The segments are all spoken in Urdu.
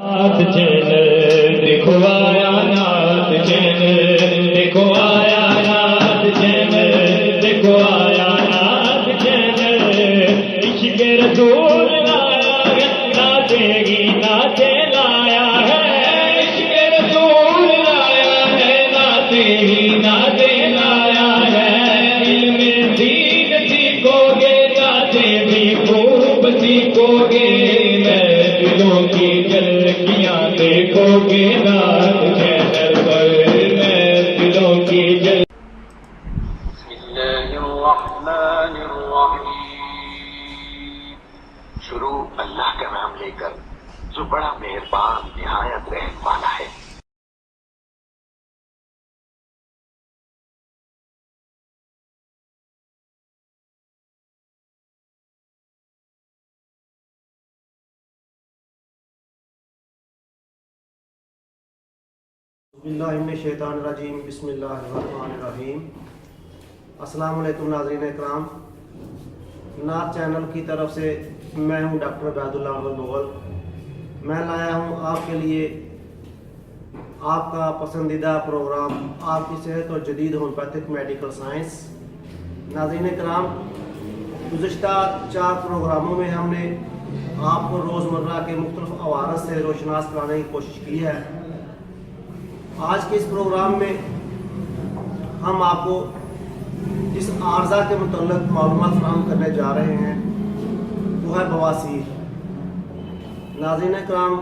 دیکھو آیا نات چینل، دیکھو آیا نات چینل، دیکھو آیا نات چینل، عشق رسول لایا ہے، ناچے گی ناچے لایا ہے، عشق رسول لایا ہے، ناچے گی ناچے لایا ہے، علم دین سیکھو گے، ناچے بھی خوب سیکھو گے، میں دلوں کی جھلکیاں دیکھو گے نات چینل پر، میں دلوں کی جھلکیاں۔ بسم اللہ الرحمن الرحیم۔ شروع اللہ کا نام لے کر جو بڑا مہربان نہایت رحم والا ہے۔ باللہ من الشیطان الرجیم، بسم اللہ الرحمن الرحیم۔ السلام علیکم ناظرین اکرام، نعت چینل کی طرف سے میں ہوں ڈاکٹر عبید اللہ احمد مغل۔ میں لایا ہوں آپ کے لیے آپ کا پسندیدہ پروگرام، آپ کی صحت اور جدید ہومیوپیتھک میڈیکل سائنس۔ ناظرین اکرام، گزشتہ 4 پروگراموں میں ہم نے آپ کو روزمرہ کے مختلف عوارض سے روشناس کرانے کی کوشش کی ہے۔ آج کے اس پروگرام میں ہم آپ کو جس عارضہ کے متعلق معلومات فراہم کرنے جا رہے ہیں وہ ہے بواسیر۔ ناظرین اکرام،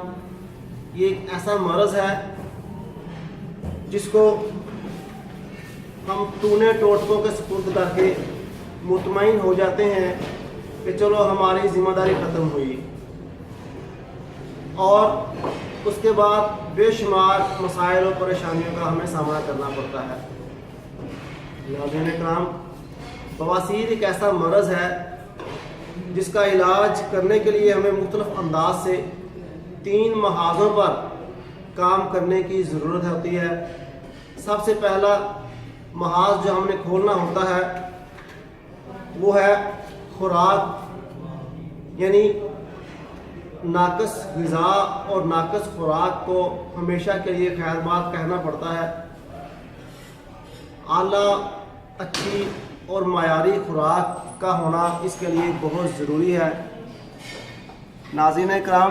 یہ ایک ایسا مرض ہے جس کو ہم ٹونے ٹوٹکوں کے سپرد کر کے مطمئن ہو جاتے ہیں کہ چلو ہماری ذمہ داری ختم ہوئی، اور اس کے بعد بے شمار مسائل اور پریشانیوں کا ہمیں سامنا کرنا پڑتا ہے۔ ناظرین اکرام، بواسیر ایک ایسا مرض ہے جس کا علاج کرنے کے لیے ہمیں مختلف انداز سے 3 محاذوں پر کام کرنے کی ضرورت ہوتی ہے۔ سب سے پہلا محاذ جو ہم نے کھولنا ہوتا ہے وہ ہے خوراک، یعنی ناقص غذا اور ناقص خوراک کو ہمیشہ کے لیے خیر بات کہنا پڑتا ہے۔ اعلیٰ، اچھی اور معیاری خوراک کا ہونا اس کے لیے بہت ضروری ہے۔ ناظرین اکرام،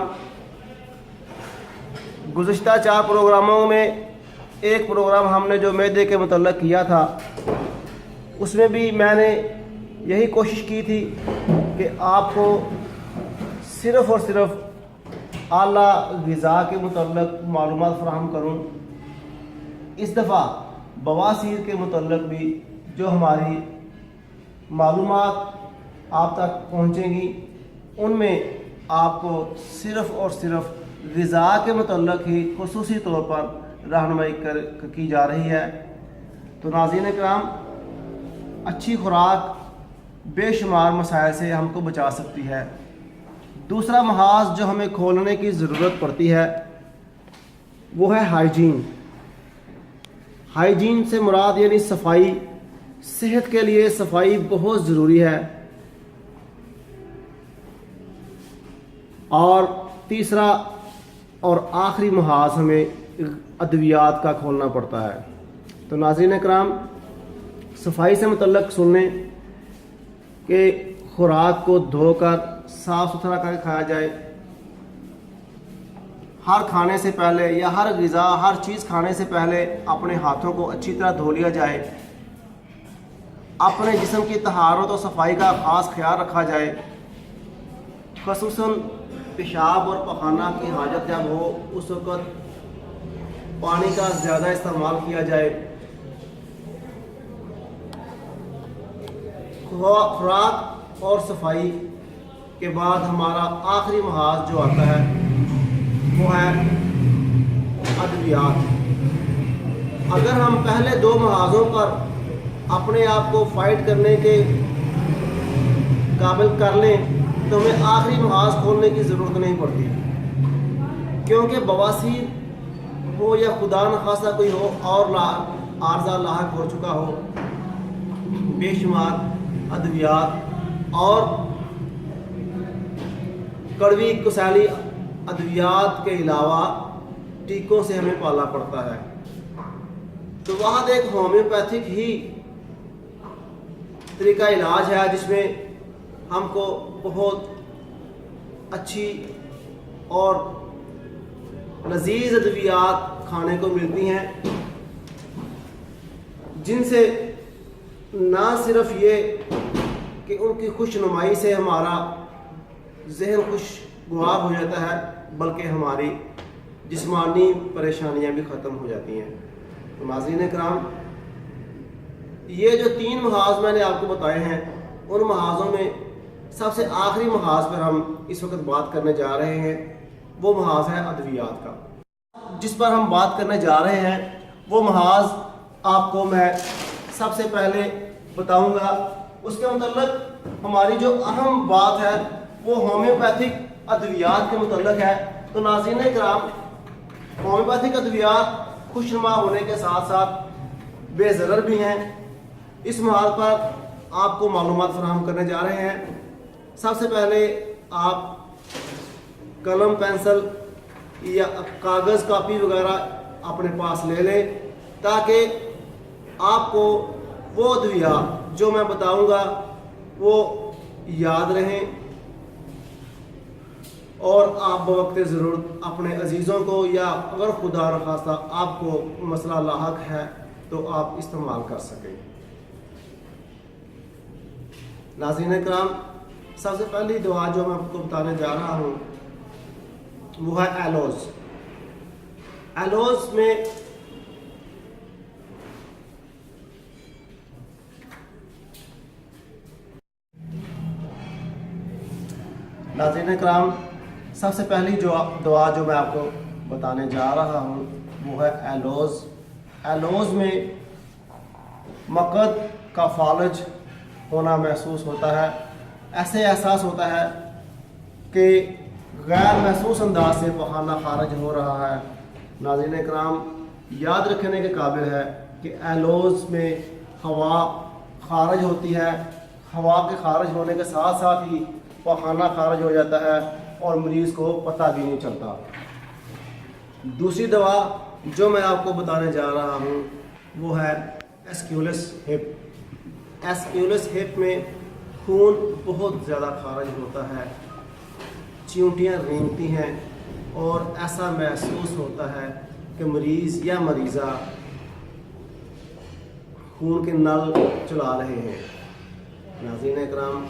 گزشتہ 4 پروگراموں میں ایک پروگرام ہم نے جو معدے کے متعلق کیا تھا، اس میں بھی میں نے یہی کوشش کی تھی کہ آپ کو صرف اور صرف اعلیٰ غذا کے متعلق معلومات فراہم کروں۔ اس دفعہ بواسیر کے متعلق بھی جو ہماری معلومات آپ تک پہنچیں گی ان میں آپ کو صرف اور صرف غذا کے متعلق ہی خصوصی طور پر رہنمائی کی جا رہی ہے۔ تو ناظرین اکرام، اچھی خوراک بے شمار مسائل سے ہم کو بچا سکتی ہے۔ دوسرا محاذ جو ہمیں کھولنے کی ضرورت پڑتی ہے وہ ہے ہائیجین۔ ہائیجین سے مراد یعنی صفائی۔ صحت کے لیے صفائی بہت ضروری ہے۔ اور تیسرا اور آخری محاذ ہمیں ادویات کا کھولنا پڑتا ہے۔ تو ناظرین اکرام، صفائی سے متعلق سن لیں کہ خوراک کو دھو کر صاف ستھرا کر کے کھایا جائے۔ ہر کھانے سے پہلے یا ہر غذا، ہر چیز کھانے سے پہلے اپنے ہاتھوں کو اچھی طرح دھو لیا جائے۔ اپنے جسم کی طہارت اور صفائی کا خاص خیال رکھا جائے، خصوصاً پیشاب اور پخانہ کی حاجت جب ہو اس وقت پانی کا زیادہ استعمال کیا جائے۔ خوراک اور صفائی کے بعد ہمارا آخری محاذ جو آتا ہے وہ ہے ادویات۔ اگر ہم پہلے 2 محاذوں پر اپنے آپ کو فائٹ کرنے کے قابل کر لیں تو ہمیں آخری محاذ کھولنے کی ضرورت نہیں پڑتی، کیونکہ بواسیر ہو یا خدا نخواستہ کوئی ہو اور عارضہ لاحق ہو چکا ہو، بے شمار ادویات اور کڑوی کسیلی ادویات کے علاوہ ٹیکوں سے ہمیں پالنا پڑتا ہے، تو وہاں ایک ہومیوپیتھک ہی طریقہ علاج ہے جس میں ہم کو بہت اچھی اور لذیذ ادویات کھانے کو ملتی ہیں، جن سے نہ صرف یہ کہ ان کی خوش نمائی سے ہمارا ذہن خوشگوار ہو جاتا ہے، بلکہ ہماری جسمانی پریشانیاں بھی ختم ہو جاتی ہیں۔ تو ناظرین کرام، یہ جو 3 محاذ میں نے آپ کو بتائے ہیں، ان محاذوں میں سب سے آخری محاذ پر ہم اس وقت بات کرنے جا رہے ہیں، وہ محاذ ہے ادویات کا۔ جس پر ہم بات کرنے جا رہے ہیں وہ محاذ آپ کو میں سب سے پہلے بتاؤں گا۔ اس کے متعلق ہماری جو اہم بات ہے وہ ہومیوپیتھک ادویات کے متعلق ہے۔ تو ناظرین کرام، ہومیوپیتھک ادویات خوشنما ہونے کے ساتھ ساتھ بے ضرر بھی ہیں۔ اس محاذ پر آپ کو معلومات فراہم کرنے جا رہے ہیں۔ سب سے پہلے آپ قلم، پینسل یا کاغذ، کاپی وغیرہ اپنے پاس لے لیں تاکہ آپ کو وہ ادویات جو میں بتاؤں گا وہ یاد رہیں اور آپ بوقت ضرورت اپنے عزیزوں کو، یا اگر خدا نخواستہ آپ کو مسئلہ لاحق ہے تو آپ استعمال کر سکیں۔ ناظرین کرام، سب سے پہلی دوا جو میں آپ کو بتانے جا رہا ہوں وہ ہے ایلوز۔ ایلوز میں ناظرین کرام، سب سے پہلی دوا جو میں آپ کو بتانے جا رہا ہوں وہ ہے ایلوز۔ ایلوز میں مقد کا فالج ہونا محسوس ہوتا ہے، ایسے احساس ہوتا ہے کہ غیر محسوس انداز سے پخانہ خارج ہو رہا ہے۔ ناظرین کرام، یاد رکھنے کے قابل ہے کہ ایلوز میں ہوا خارج ہوتی ہے، ہوا کے خارج ہونے کے ساتھ ساتھ ہی پخانہ خارج ہو جاتا ہے اور مریض کو پتہ بھی نہیں چلتا۔ دوسری دوا جو میں آپ کو بتانے جا رہا ہوں وہ ہے ایسکیولس ہپ۔ ایسکیولس ہپ میں خون بہت زیادہ خارج ہوتا ہے، چیونٹیاں رینگتی ہیں اور ایسا محسوس ہوتا ہے کہ مریض یا مریضہ خون کے نل چلا رہے ہیں۔ ناظرین اکرام،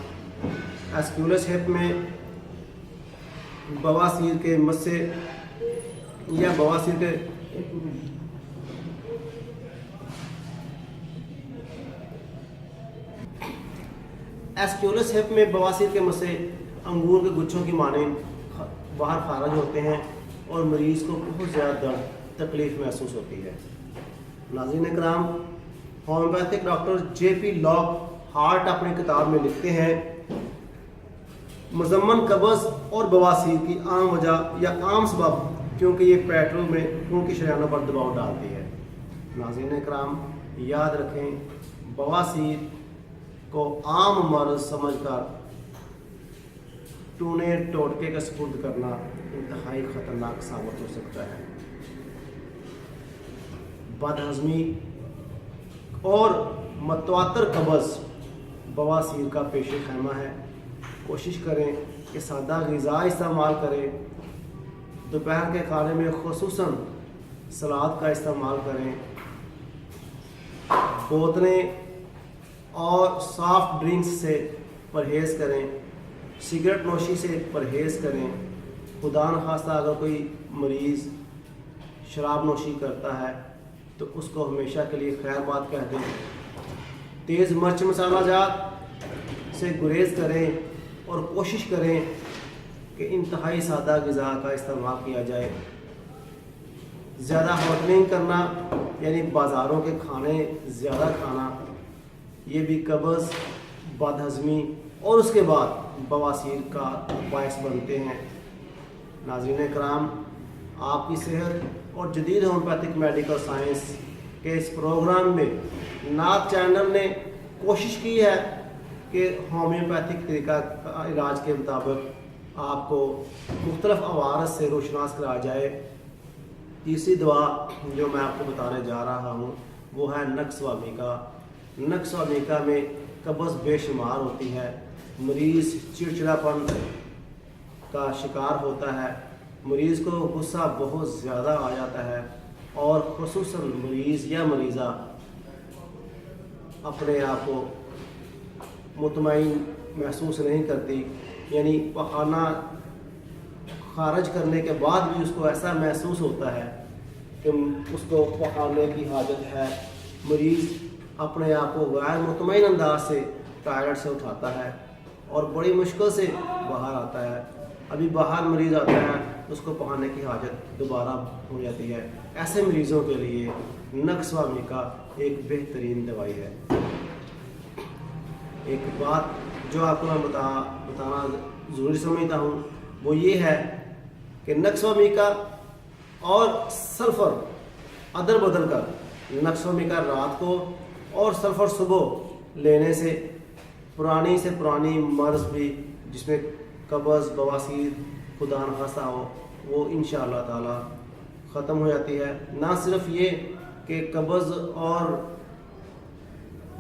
ایسکیولس ہپ میں بواسیر کے مسے یا بواسیر کے ایسکیولس ہپ میں بواسیر کے مسے انگور کے گچھوں کی مانند باہر خارج ہوتے ہیں اور مریض کو بہت زیادہ درد تکلیف محسوس ہوتی ہے۔ ناظرین اکرام، ہومیوپیتھک ڈاکٹر جے پی لاک ہارٹ اپنی کتاب میں لکھتے ہیں مزمن قبض اور بواسیر کی عام وجہ یا عام سبب کیونکہ یہ پیٹرو میں خون کی شریانوں پر دباؤ ڈالتی ہے۔ ناظرین اکرام، یاد رکھیں، بواسیر کو عام مرض سمجھ کر ٹونے ٹوٹکے کا سپرد کرنا انتہائی خطرناک ثابت ہو سکتا ہے۔ بد ہضمی اور متواتر قبض بواسیر کا پیش خیمہ ہے۔ کوشش کریں کہ سادہ غذا استعمال کریں، دوپہر کے کھانے میں خصوصاً سلاد کا استعمال کریں، بوتلیں اور سافٹ ڈرنکس سے پرہیز کریں، سگریٹ نوشی سے پرہیز کریں۔ خدا نخواستہ اگر کوئی مریض شراب نوشی کرتا ہے تو اس کو ہمیشہ کے لیے خیر بات کہہ دیں۔ تیز مرچ مسالہ جات سے گریز کریں اور کوشش کریں کہ انتہائی سادہ غذا کا استعمال کیا جائے۔ زیادہ ہوٹلنگ کرنا یعنی بازاروں کے کھانے زیادہ کھانا، یہ بھی قبض، بد ہضمی اور اس کے بعد بواسیر کا باعث بنتے ہیں۔ ناظرین کرام، آپ کی صحت اور جدید ہومیوپیتھک میڈیکل سائنس کے اس پروگرام میں ناک چینل نے کوشش کی ہے کہ ہومیوپیتھک طریقہ علاج کے مطابق آپ کو مختلف عوارض سے روشناس کرایا جائے۔ تیسری دوا جو میں آپ کو بتانے جا رہا ہوں وہ ہے نقص و میکا۔ نقص و میکا میں قبض بے شمار ہوتی ہے، مریض چڑچڑاپن کا شکار ہوتا ہے، مریض کو غصہ بہت زیادہ آ جاتا ہے، اور خصوصاً مریض یا مریضہ اپنے آپ کو مطمئن محسوس نہیں کرتی، یعنی پخانہ خارج کرنے کے بعد بھی اس کو ایسا محسوس ہوتا ہے کہ اس کو پخانے کی حاجت ہے۔ مریض اپنے آپ کو غیر مطمئن انداز سے ٹائلٹ سے اٹھاتا ہے اور بڑی مشکل سے باہر آتا ہے، ابھی باہر مریض آتا ہے اس کو پخانے کی حاجت دوبارہ ہو جاتی ہے۔ ایسے مریضوں کے لیے نقص و میکا ایک بہترین دوائی ہے۔ ایک بات جو آپ کو میں بتانا ضروری سمجھتا ہوں وہ یہ ہے کہ نقص و میکا اور سلفر ادر بدل کر نقص و میکا رات کو اور سلفر صبح لینے سے پرانی سے پرانی مرض بھی جس میں قبض بواسیر خدا نخواستہ ہو وہ انشاءاللہ تعالی ختم ہو جاتی ہے۔ نہ صرف یہ کہ قبض اور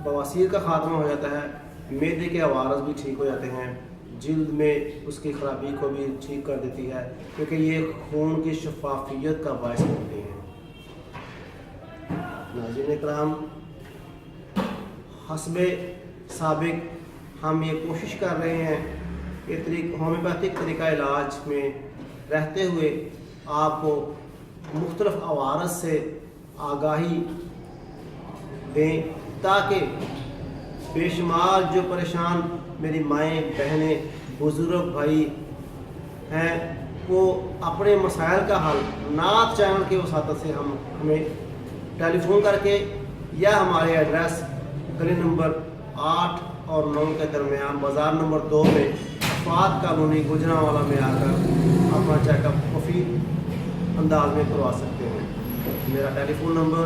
بواسیر کا خاتمہ ہو جاتا ہے، معدے کے عوارض بھی ٹھیک ہو جاتے ہیں، جلد میں اس کی خرابی کو بھی ٹھیک کر دیتی ہے کیونکہ یہ خون کی شفافیت کا باعث بنتی ہے۔ ناظرین اکرام، حسب سابق ہم یہ کوشش کر رہے ہیں کہ ہومیوپیتھک طریقہ علاج میں رہتے ہوئے آپ کو مختلف عوارض سے آگاہی دیں تاکہ بے شمار جو پریشان میری مائیں بہنیں بزرگ بھائی ہیں وہ اپنے مسائل کا حل نعت چینل کے وساطت سے ہمیں ٹیلی فون کر کے یا ہمارے ایڈریس گلی نمبر 8 اور 9 کے درمیان بازار نمبر 2 میں افات کالونی گجرانوالہ میں آ کر اپنا چیک اپ مفید انداز میں کروا سکتے ہیں۔ میرا ٹیلی فون نمبر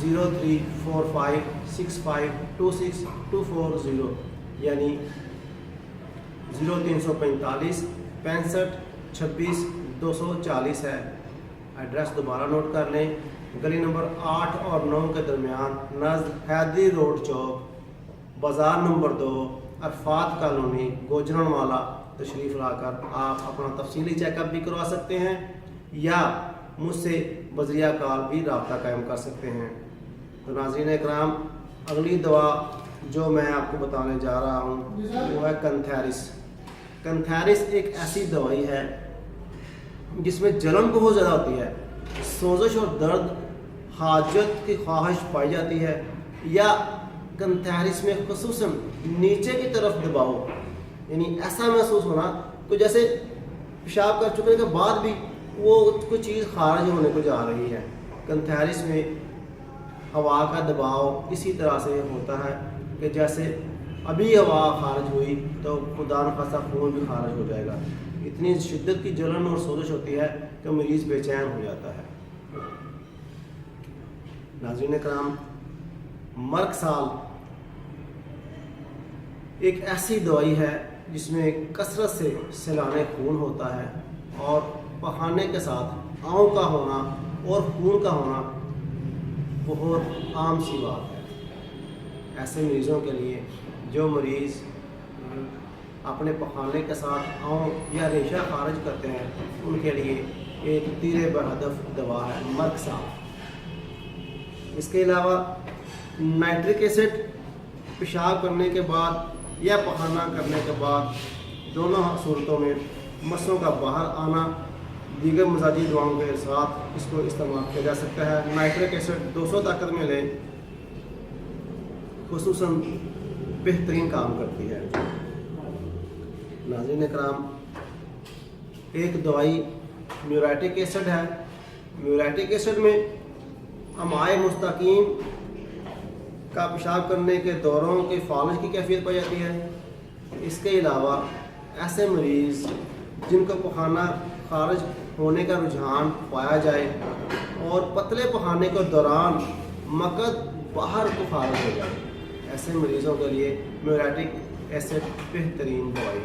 0345652624 یعنی 0345 65 26 240 ہے۔ ایڈریس دوبارہ نوٹ کر لیں، گلی نمبر 8 اور 9 کے درمیان نزد حیدری روڈ چوک بازار نمبر 2 عرفات کالونی گوجرانوالہ تشریف لا کر آپ اپنا تفصیلی چیک اپ بھی کروا سکتے ہیں یا مجھ سے بذریعہ کال بھی رابطہ قائم کر سکتے ہیں۔ تو ناظرین اکرام، اگلی دوا جو میں آپ کو بتانے جا رہا ہوں وہ ہے کنتھیرس۔ کنتھیرس ایک ایسی دوائی ہے جس میں جلن بہت زیادہ ہوتی ہے، سوزش اور درد، حاجت کی خواہش پائی جاتی ہے، یا کنتھیرس میں خصوصاً نیچے کی طرف دباؤ، یعنی ایسا محسوس ہونا تو جیسے پیشاب کر چکنے کے بعد بھی وہ کوئی چیز خارج ہونے کو جا رہی ہے۔ کنتھیرس میں ہوا کا دباؤ اسی طرح سے ہوتا ہے کہ جیسے ابھی ہوا خارج ہوئی تو خدا نخواستہ خون بھی خارج ہو جائے گا۔ اتنی شدت کی جلن اور سوزش ہوتی ہے کہ مریض بے چین ہو جاتا ہے۔ ناظرین کرام، مرگ سال ایک ایسی دوائی ہے جس میں کثرت سے سیلان خون ہوتا ہے اور پخانے کے ساتھ آؤں کا ہونا اور خون کا ہونا بہت عام سی بات ہے۔ ایسے مریضوں کے لیے جو مریض اپنے پخانے کے ساتھ آؤں یا ریشہ خارج کرتے ہیں ان کے لیے ایک تیر بہدف دوا ہے مرگ سال۔ اس کے علاوہ نائٹرک ایسڈ پیشاب کرنے کے بعد یا پخانہ کرنے کے بعد دونوں صورتوں میں مسوں کا باہر آنا دیگر مزاجی دواؤں کے ساتھ اس کو استعمال کیا جا سکتا ہے۔ نائٹرک ایسڈ 200 طاقت میں لیں، خصوصاً بہترین کام کرتی ہے۔ ناظرین کرام، ایک دوائی میوریٹک ایسڈ ہے۔ میوریٹک ایسڈ میں امعائے مستقیم کا پیشاب کرنے کے دوروں کے فالج کی کیفیت پائی جاتی ہے۔ اس کے علاوہ ایسے مریض جن کو پخانہ خارج ہونے کا رجحان پایا جائے اور پتلے پخانے کے دوران مقد باہر کو خارج ہو جائے، ایسے مریضوں کے لیے میوریٹک ایسڈ بہترین دوائی ہے۔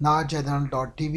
naatchannel.tv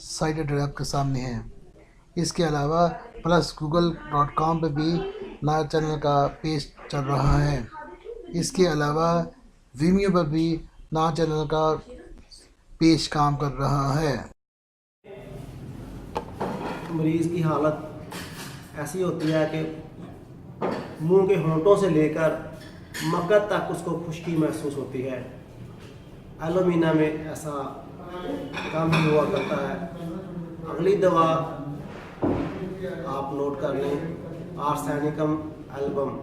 سائٹ ایڈریس آپ کے سامنے ہے۔ اس کے علاوہ +google.com پہ بھی نعت چینل کا پیج چل رہا ہے۔ اس کے علاوہ ویمیو پر بھی نعت چینل کا پیج کام کر رہا ہے۔ مریض کی حالت ایسی ہوتی ہے کہ منہ کے ہونٹوں سے لے کر مقعد تک اس کو خشکی محسوس ہوتی ہے۔ ایلومینا میں ایسا کام ہی ہوا کرتا ہے۔ اگلی دوا آپ نوٹ کر لیں، آرسینیکم البم۔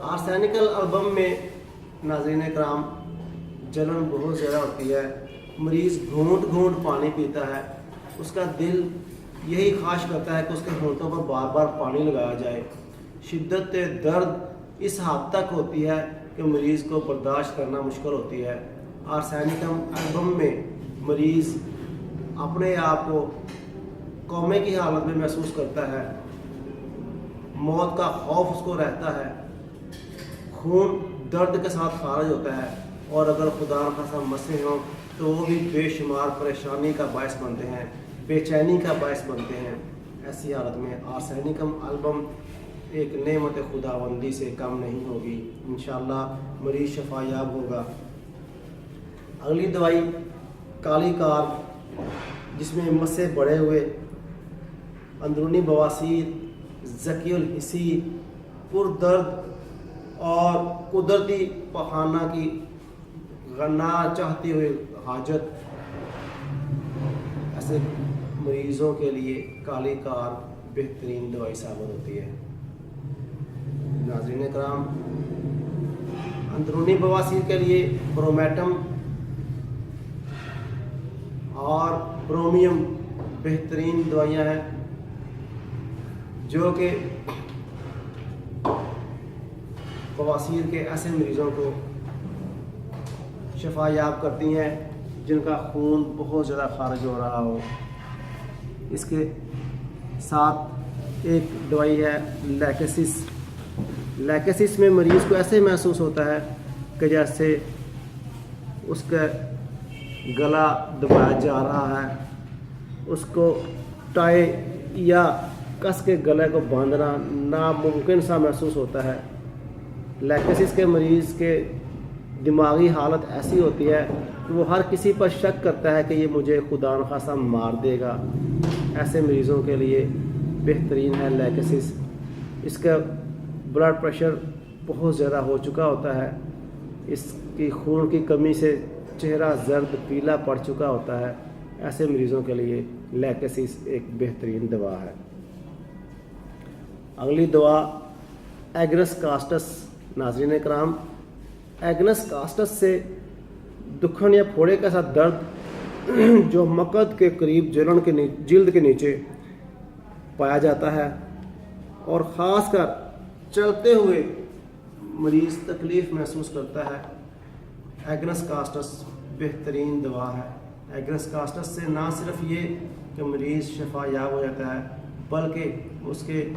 آرسینیکل البم میں ناظرین کرام جلن بہت زیادہ ہوتی ہے، مریض گھونٹ گھونٹ پانی پیتا ہے، اس کا دل یہی خواہش کرتا ہے کہ اس کے ہونٹوں پر بار بار پانی لگایا جائے۔ شدت درد اس حد تک ہوتی ہے کہ مریض کو برداشت کرنا مشکل ہوتی ہے۔ آرسینیکم البم میں مریض اپنے آپ کو کومے کی حالت میں محسوس کرتا ہے، موت کا خوف اس کو رہتا ہے، خون درد کے ساتھ خارج ہوتا ہے، اور اگر خدا نخواستہ مسئلے ہوں تو وہ بھی بے شمار پریشانی کا باعث بنتے ہیں، بے چینی کا باعث بنتے ہیں۔ ایسی حالت میں آرسینیکم البم ایک نعمت خداوندی سے کم نہیں ہوگی، انشاءاللہ مریض شفا یاب ہوگا۔ اگلی دوائی کالی کار، جس میں مسے بڑے ہوئے، اندرونی بواسیر، ذکی الحسی، پر درد اور قدرتی پخانہ کی غنا چاہتے ہوئے حاجت، ایسے مریضوں کے لیے کالی کار بہترین دوائی ثابت ہوتی ہے۔ ناظرین کرام، اندرونی بواسیر کے لیے برومیٹم اور برومیم بہترین دوائیاں ہیں جو کہ بواسیر کے ایسے مریضوں کو شفا یاب کرتی ہیں جن کا خون بہت زیادہ خارج ہو رہا ہو۔ اس کے ساتھ ایک دوائی ہے لیکسس۔ لیکسس میں مریض کو ایسے محسوس ہوتا ہے کہ جیسے اس کا گلا دبایا جا رہا ہے، اس کو ٹائے یا کس کے گلے کو باندھنا ناممکن سا محسوس ہوتا ہے۔ لیکسس کے مریض کے دماغی حالت ایسی ہوتی ہے کہ وہ ہر کسی پر شک کرتا ہے کہ یہ مجھے خدا نخواستہ مار دے گا۔ ایسے مریضوں کے لیے بہترین ہے لیکسس۔ اس کا بلڈ پریشر بہت زیادہ ہو چکا ہوتا ہے، اس کی خون کی کمی سے چہرہ زرد پیلا پڑ چکا ہوتا ہے، ایسے مریضوں کے لیے لیکسس ایک بہترین دوا ہے۔ اگلی دوا ایگنس کاسٹس۔ ناظرین کرام، ایگنس کاسٹس سے دکھن یا پھوڑے کا سا درد جو مقعد کے قریب جلد کے نیچے پایا جاتا ہے، اور خاص کر چلتے ہوئے مریض تکلیف محسوس کرتا ہے، ایگنس کاسٹس بہترین دوا ہے۔ ایگنس کاسٹس سے نہ صرف یہ کہ مریض شفا یاب ہو جاتا ہے، بلکہ اس کے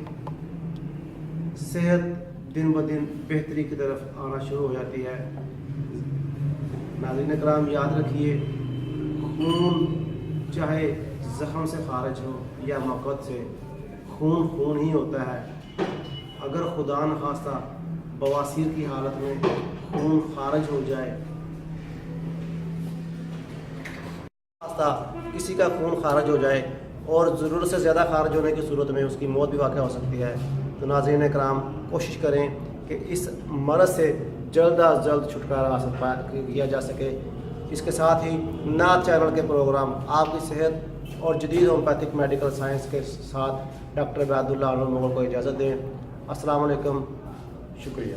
صحت دن بدن بہتری کی طرف آنا شروع ہو جاتی ہے۔ ناظرین کرام، یاد رکھیے، خون چاہے زخم سے خارج ہو یا مقعد سے، خون خون ہی ہوتا ہے۔ اگر خدا نخواستہ بواسیر کی حالت میں خون خارج ہو جائے، کسی کا خون خارج ہو جائے اور ضرورت سے زیادہ خارج ہونے کی صورت میں اس کی موت بھی واقع ہو سکتی ہے۔ تو ناظرین کرام، کوشش کریں کہ اس مرض سے جلد از جلد چھٹکارا حاصل کیا جا سکے۔ اس کے ساتھ ہی نعت چینل کے پروگرام آپ کی صحت اور جدید ہومیوپیتھک میڈیکل سائنس کے ساتھ ڈاکٹر عبید اللہ عالم مغل کو اجازت دیں۔ السلام علیکم، شکریہ۔